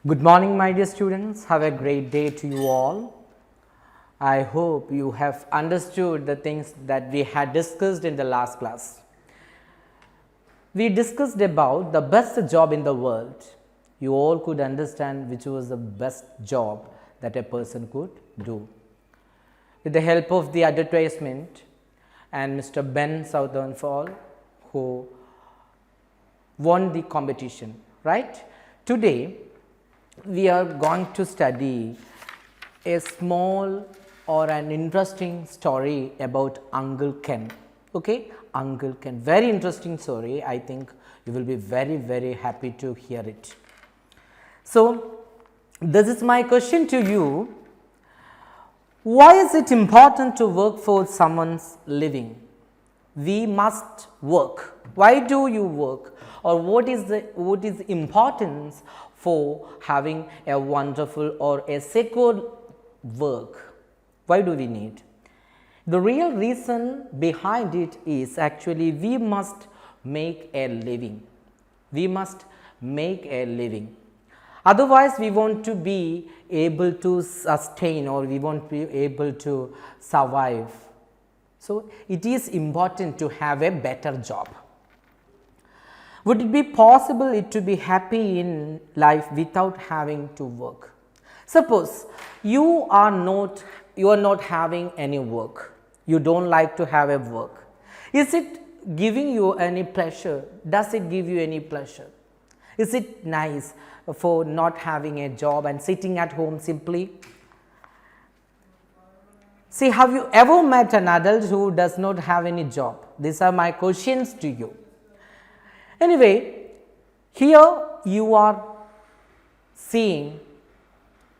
Good morning, my dear students. Have a great day to you all. I hope you have understood the things that we had discussed in the last class. We discussed about the best job in the world. You all could understand which was the best job that a person could do. With the help of the advertisement and Mr. Ben Southernfall, who won the competition, right? Today, we are going to study a small or an interesting story about Uncle Ken. Okay, Uncle Ken, very interesting story. I think you will be very happy to hear it. So, this is my question to you. Why is it important to work for someone's living? We must work. Why do you work? Or what is the importance for having a wonderful or a secure work? Why do we need? The real reason behind it is actually we must make a living. We must make a living. Otherwise, we want to be able to sustain or we won't be able to survive. So, it is important to have a better job. Would it be possible to be happy in life without having to work? Suppose you are not having any work. You don't like to have a work. Is it giving you any pleasure? Does it give you any pleasure? Is it nice for not having a job and sitting at home simply? See, have you ever met an adult who does not have any job? These are my questions to you. Anyway, here you are seeing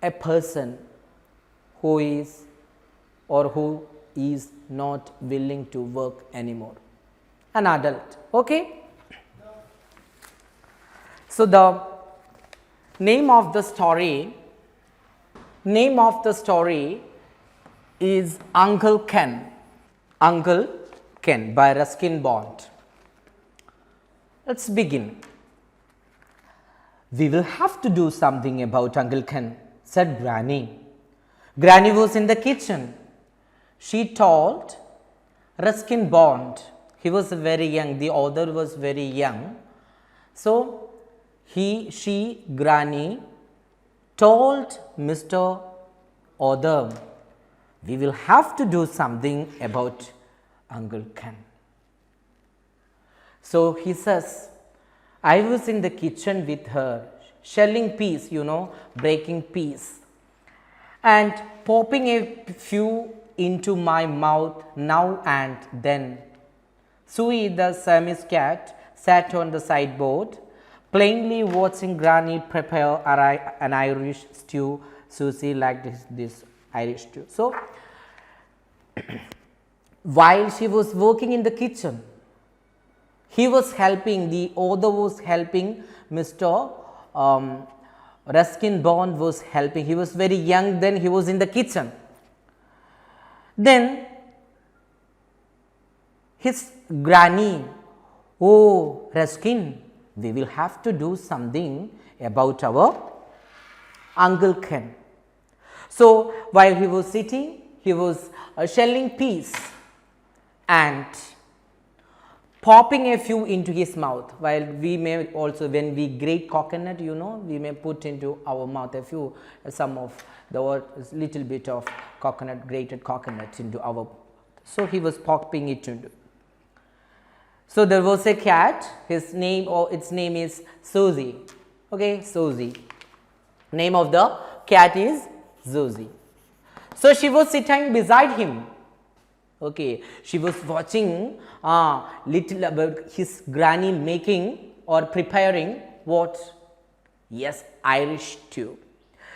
a person who is not willing to work anymore, an adult. Okay. So, the name of the story is Uncle Ken. Uncle Ken by Ruskin Bond. Let's begin. We will have to do something about Uncle Ken, said Granny. Granny was in the kitchen. She told Ruskin Bond. He was very young. The author was very young. So, Granny told Mr. Author, we will have to do something about Uncle Ken. So, he says, I was in the kitchen with her, shelling peas, breaking peas and popping a few into my mouth now and then. Suey, the Siamese cat, sat on the sideboard, plainly watching Granny prepare an Irish stew. Susie liked this Irish stew. So, while she was working in the kitchen, the author was helping, Mr. Ruskin Bond was helping. He was very young then, he was in the kitchen. Then, his granny, oh Ruskin, we will have to do something about our Uncle Ken. So, while he was sitting, he was shelling peas and popping a few into his mouth, while we may also, when we grate coconut, we may put into our mouth some of the little bit of coconut, grated coconut into our, so he was popping it into. So, there was a cat, its name is Susie. Okay, Susie. Name of the cat is Susie. So, she was sitting beside him. Okay, she was watching little about his granny making or preparing what? Yes, Irish stew.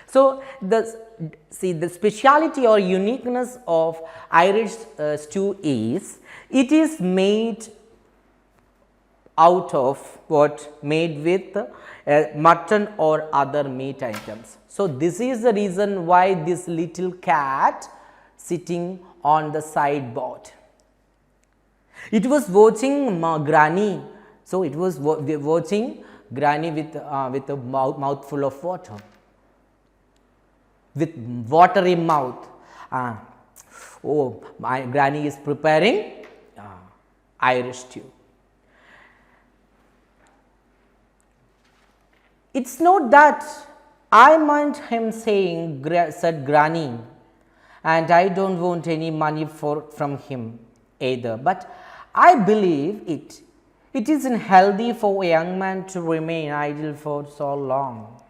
So, the speciality or uniqueness of Irish stew is, it is made out of what? Made with mutton or other meat items. So, this is the reason why this little cat sitting on the sideboard. It was watching Granny. So, it was watching granny with a mouthful of water, with watery mouth. Oh, my granny is preparing Irish stew. It's not that I mind him saying, said granny, and I don't want any money from him either, but I believe it isn't healthy for a young man to remain idle for so long.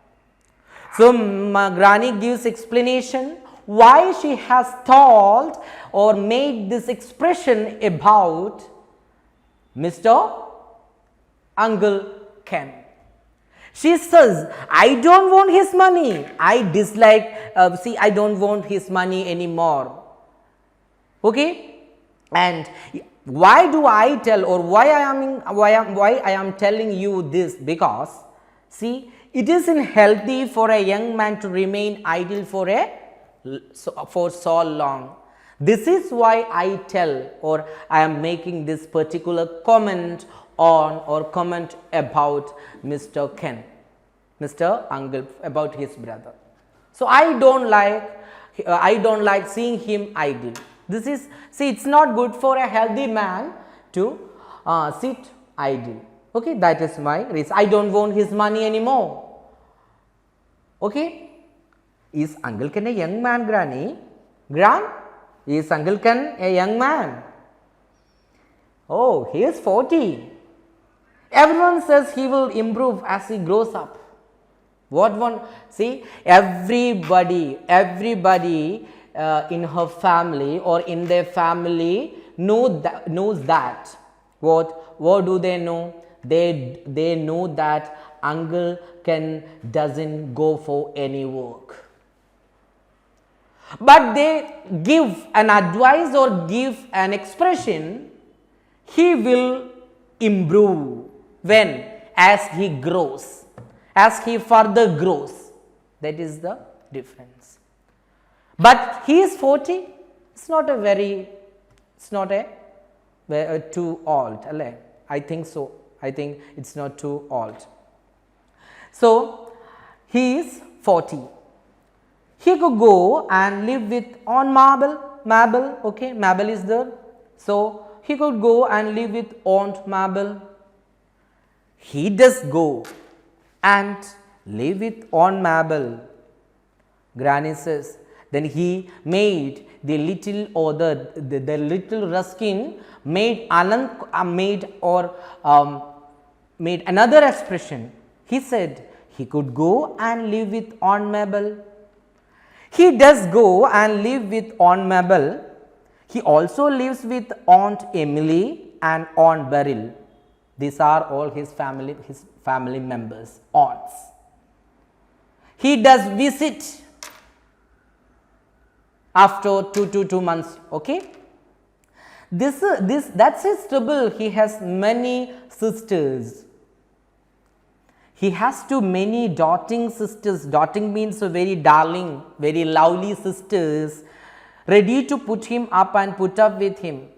So, my granny gives explanation why she has told or made this expression about Mr. Uncle Ken. She says, I don't want his money. I dislike, I don't want his money anymore. Okay? And why do I tell, or why I am telling you this? Because, see, it isn't healthy for a young man to remain idle for so long. This is why I tell, or I am making this particular comment on or comment about Mr. Ken, Mr. Uncle, about his brother. So I don't like seeing him idle. This is, see, it's not good for a healthy man to sit idle. Okay, that is my reason. I don't want his money anymore. Okay, is Uncle Ken a young man, granny? Is Uncle Ken a young man? Oh, he is 40. Everyone says he will improve as he grows up. See, everybody in her family or in their family knows that. What do they know? They know that Uncle Ken doesn't go for any work. But they give an advice or give an expression, he will improve when? As he grows, as he further grows. That is the difference. But he is 40, it's not too old. I think so. I think it's not too old. So, he is 40. He could go and live with Mabel, okay, Mabel is there. So, he could go and live with Aunt Mabel. He does go and live with Aunt Mabel. Granny says, then he made the little or the little Ruskin made another expression. He said he could go and live with Aunt Mabel. He does go and live with Aunt Mabel. He also lives with Aunt Emily and Aunt Beryl. These are all his family members, aunts. He does visit after 2 months. Okay, that's his trouble. He has many sisters. He has too many doting sisters. Doting means a very darling, very lovely sisters, ready to put him up and put up with him.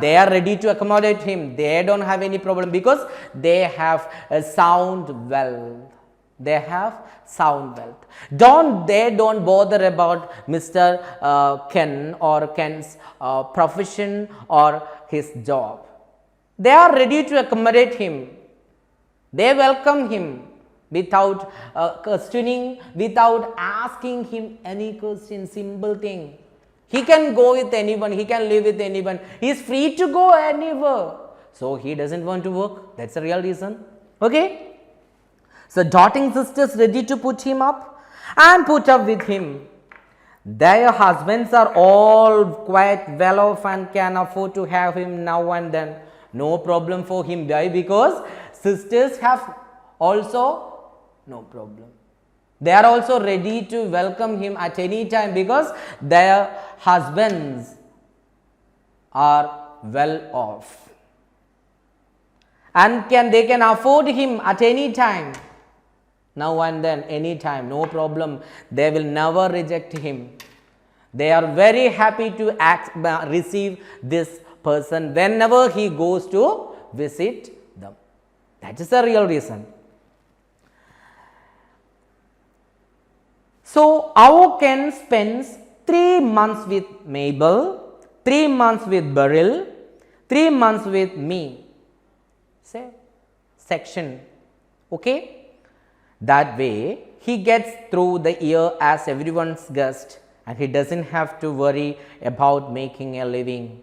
They are ready to accommodate him. They don't have any problem because they have a sound wealth. They have sound wealth. They don't bother about Mr. Ken or Ken's profession or his job. They are ready to accommodate him. They welcome him without questioning, without asking him any question, simple thing. He can go with anyone, he can live with anyone, he is free to go anywhere. So, he doesn't want to work, that is the real reason. Okay? So, doting sisters ready to put him up and put up with him. Their husbands are all quite well off and can afford to have him now and then. No problem for him. Why? Because sisters have also no problem. They are also ready to welcome him at any time because their husbands are well off and they can afford him at any time, now and then, any time, no problem. They will never reject him. They are very happy to receive this person whenever he goes to visit them. That is the real reason. So, our Ken spends 3 months with Mabel, 3 months with Beryl, 3 months with me. Say section. Okay? That way, he gets through the year as everyone's guest and he doesn't have to worry about making a living.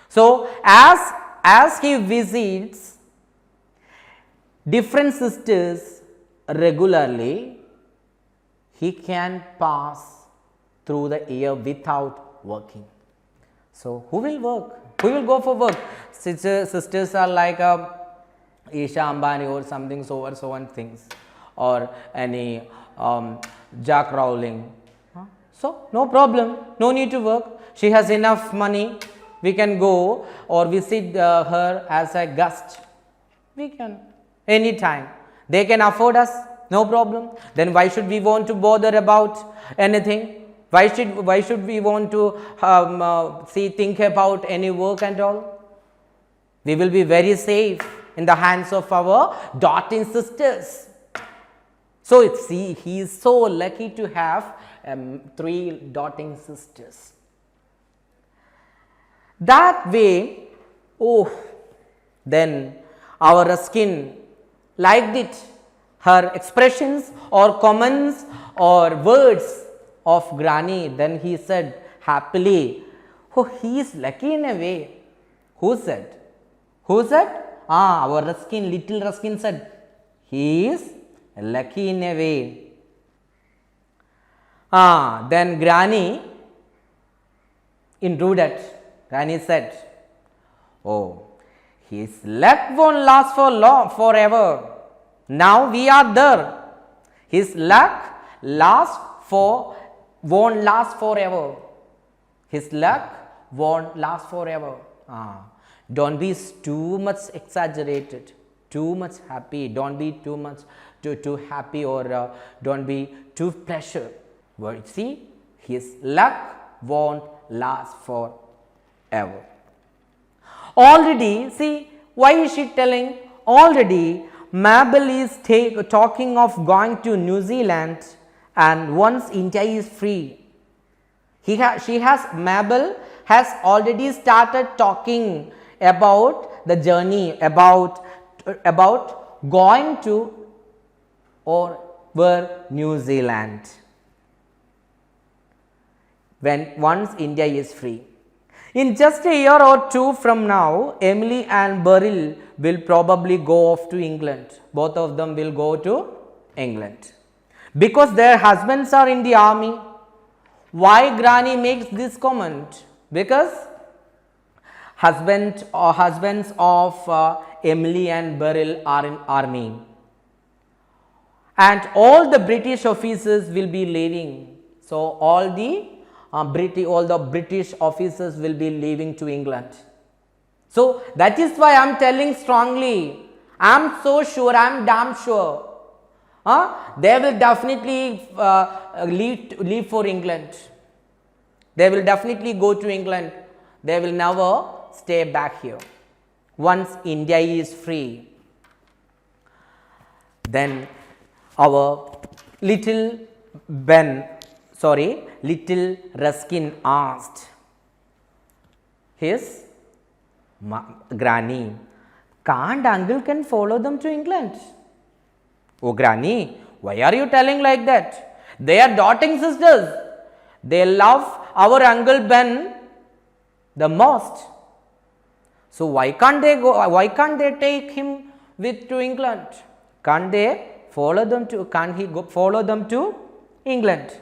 So, as he visits different sisters regularly, he can pass through the year without working. So, who will work? Who will go for work? Sisters are like Isha Ambani or something, so on things, or any Jack Rowling. So, no problem, no need to work. She has enough money. We can go or visit her as a guest. We can anytime. They can afford us, no problem. Then why should we want to bother about anything? Why should we want to think about any work and all? We will be very safe in the hands of our doting sisters. So, see, he is so lucky to have 3 doting sisters. That way, then our Ruskin liked it. Her expressions or comments or words of Granny, then he said happily, he is lucky in a way. Who said? Who said? Our Ruskin, little Ruskin said, he is lucky in a way. Then Granny intruded. Granny said, his luck won't last forever. Now we are there. His luck won't last forever. His luck won't last forever. Don't be too much exaggerated, too much happy. Don't be too much too happy, or don't be too pleasure. But see, his luck won't last forever. Already, see, why is she telling? Already, Mabel is talking of going to New Zealand, and once India is free, Mabel has already started talking about the journey, about going to New Zealand once India is free. In just a year or two from now, Emily and Beryl will probably go off to England. Both of them will go to England because their husbands are in the army. Why Granny makes this comment? Because husbands of Emily and Beryl are in army, and all the British officers will be leaving. So, all the British officers will be leaving to England. So, that is why I am telling strongly, I am so sure, I am damn sure, they will definitely leave for England. They will definitely go to England. They will never stay back here once India is free. Then our little Ruskin asked his Granny, can't uncle can follow them to England? Oh Granny, why are you telling like that? They are doting sisters. They love our Uncle Ben the most. So why can't they go? Why can't they take him to England? Can't they follow them to? Can't he follow them to England?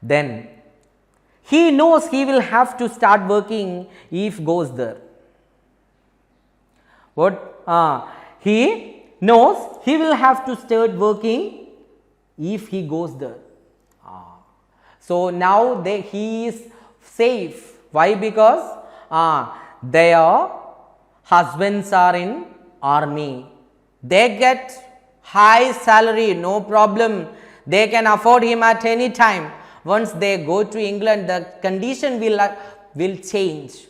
Then he knows he will have to start working if goes there. He knows he will have to start working if he goes there. So now he is safe. Why? Because their husbands are in army. They get high salary, no problem. They can afford him at any time. Once they go to England, the condition will change.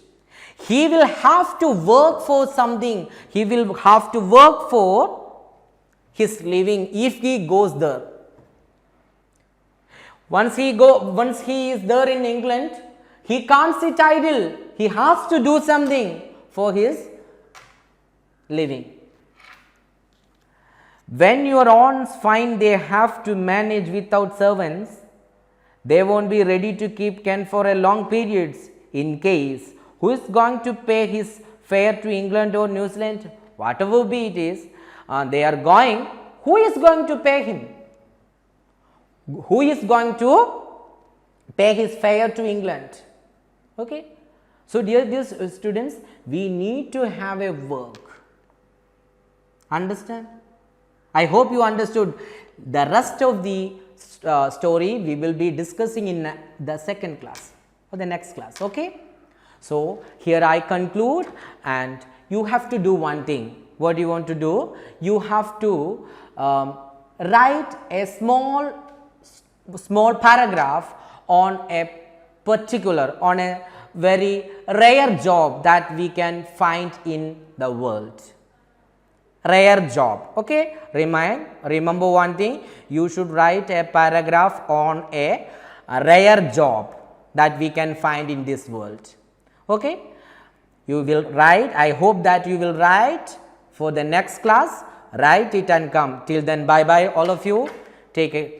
He will have to work for something. He will have to work for his living if he goes there. Once he is there in England, he can't sit idle. He has to do something for his living. When your aunts find they have to manage without servants, they won't be ready to keep Ken for a long periods. In case, who is going to pay his fare to England or New Zealand, whatever be it is, they are going, who is going to pay him? Who is going to pay his fare to England? Okay. So, dear students, we need to have a work. Understand? I hope you understood. The rest of the story we will be discussing in the second class or the next class. Okay. So, here I conclude, and you have to do one thing. What do you want to do? You have to write a small paragraph on a particular, on a very rare job that we can find in the world. Rare job. Okay. Remember one thing, you should write a paragraph on a rare job that we can find in this world. Okay. You will write. I hope that you will write for the next class. Write it and come. Till then, bye bye all of you. Take care.